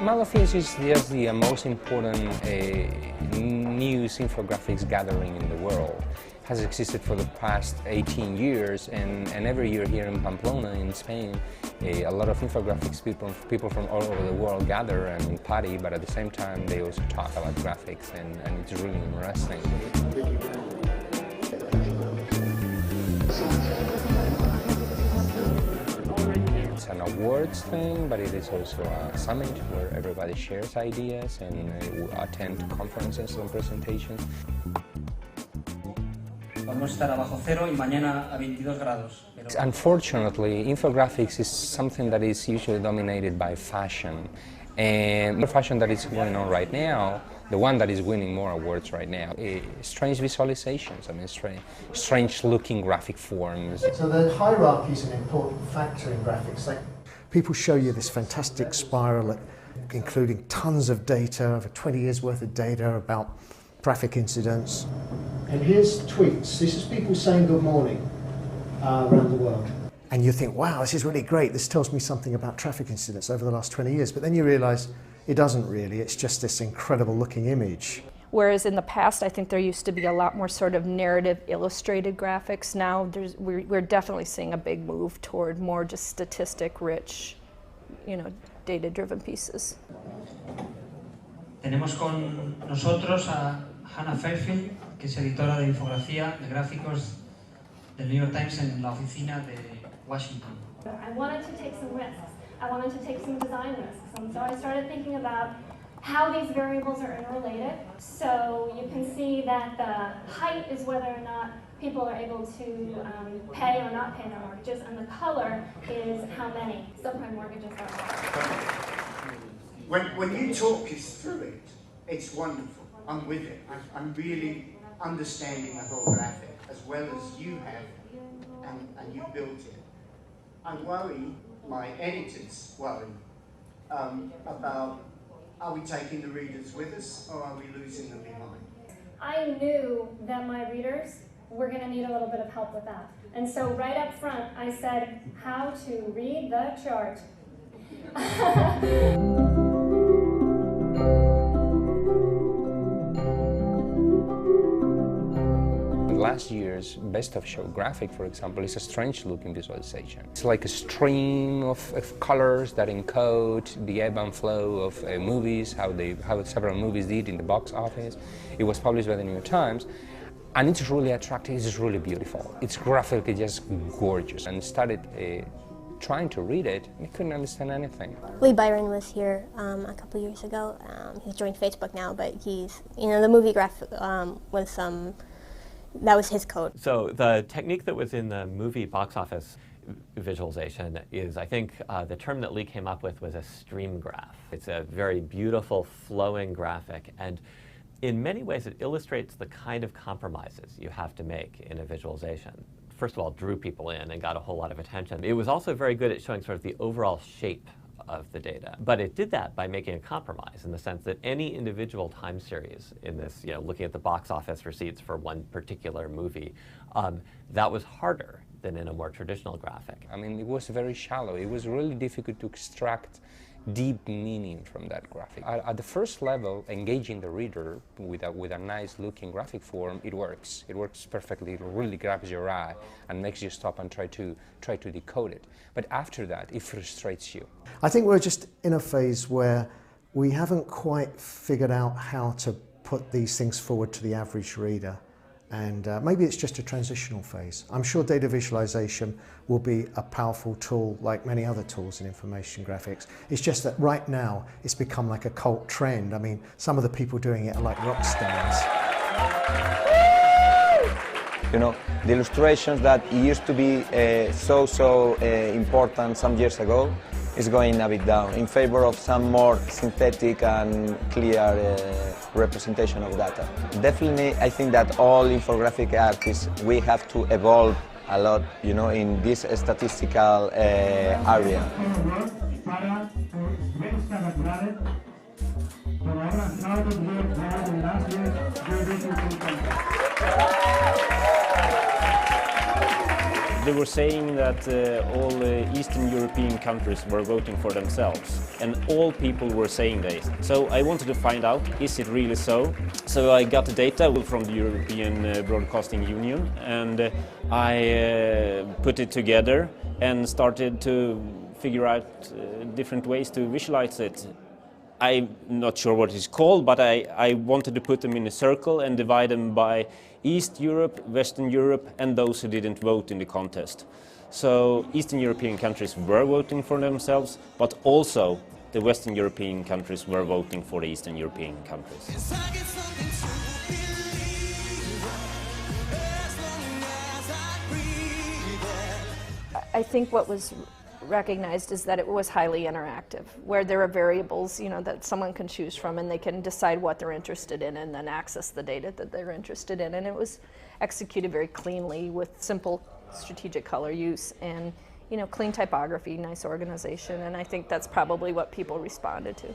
Malafis is just the most important news infographics gathering in the world. It has existed for the past 18 years, and every year here in Pamplona, in Spain, a lot of infographics people from all over the world gather and party, but at the same time they also talk about graphics, and it's really interesting. It's an awards thing, but it is also a summit where everybody shares ideas and attend conferences and presentations. Vamos a estar abajo cero y mañana a 22 grados. Unfortunately, infographics is something that is usually dominated by fashion. And the fashion that is going on right now, the one that is winning more awards right now, is strange visualizations, I mean strange looking graphic forms. So the hierarchy is an important factor in graphics. Like, people show you this fantastic spiral including tons of data, over 20 years worth of data about traffic incidents. And here's tweets. This is people saying good morning around the world. And you think, wow, this is really great. This tells me something about traffic incidents over the last 20 years. But then you realize it doesn't really. It's just this incredible looking image. Whereas in the past, I think there used to be a lot more sort of narrative illustrated graphics. Now we're definitely seeing a big move toward more just statistic rich, data-driven pieces. Tenemos con nosotros a Hannah Fairfield, que es editora de infografía de gráficos del New York Times en la oficina de Washington. I wanted to take some risks. I wanted to take some design risks. And so I started thinking about how these variables are interrelated. So you can see that the height is whether or not people are able to pay or not pay their mortgages, and the color is how many subprime mortgages are. When you talk us through it, it's wonderful. I'm with it. I'm really understanding the whole graphic as well as you have, and you built it. I worry, my editors worry, about are we taking the readers with us or are we losing them behind? I knew that my readers were going to need a little bit of help with that. And so right up front, I said, how to read the chart. Last year's Best of Show graphic, for example, is a strange looking visualization. It's like a stream of colors that encode the ebb and flow of movies, how several movies did in the box office. It was published by the New York Times, and it's really attractive, it's really beautiful. It's graphically just gorgeous, and started trying to read it, and I couldn't understand anything. Lee Byron was here a couple years ago. He's joined Facebook now, but he's, the movie graphic was that was his code. So the technique that was in the movie box office visualization is, I think, the term that Lee came up with was a stream graph. It's a very beautiful, flowing graphic, and in many ways it illustrates the kind of compromises you have to make in a visualization. First of all, drew people in and got a whole lot of attention. It was also very good at showing sort of the overall shape of the data. But it did that by making a compromise in the sense that any individual time series in this, looking at the box office receipts for one particular movie, that was harder than in a more traditional graphic. I mean, it was very shallow. It was really difficult to extract deep meaning from that graphic. At the first level, engaging the reader with a nice looking graphic form, it works. It works perfectly. It really grabs your eye and makes you stop and try to decode it. But after that, it frustrates you. I think we're just in a phase where we haven't quite figured out how to put these things forward to the average reader. And maybe it's just a transitional phase. I'm sure data visualization will be a powerful tool like many other tools in information graphics. It's just that right now it's become like a cult trend. I mean, some of the people doing it are like rock stars. The illustrations that used to be so important some years ago is going a bit down in favor of some more synthetic and clear representation of data. Definitely, I think that all infographic artists, we have to evolve a lot, in this statistical area. They were saying that all Eastern European countries were voting for themselves, and all people were saying this. So I wanted to find out, is it really so? So I got the data from the European Broadcasting Union, and I put it together and started to figure out different ways to visualize it. I'm not sure what it's called, but I wanted to put them in a circle and divide them by East Europe, Western Europe, and those who didn't vote in the contest. So Eastern European countries were voting for themselves, but also the Western European countries were voting for the Eastern European countries. I think what was recognized is that it was highly interactive, where there are variables, that someone can choose from, and they can decide what they're interested in and then access the data that they're interested in. And it was executed very cleanly with simple strategic color use and, clean typography, nice organization, and I think that's probably what people responded to.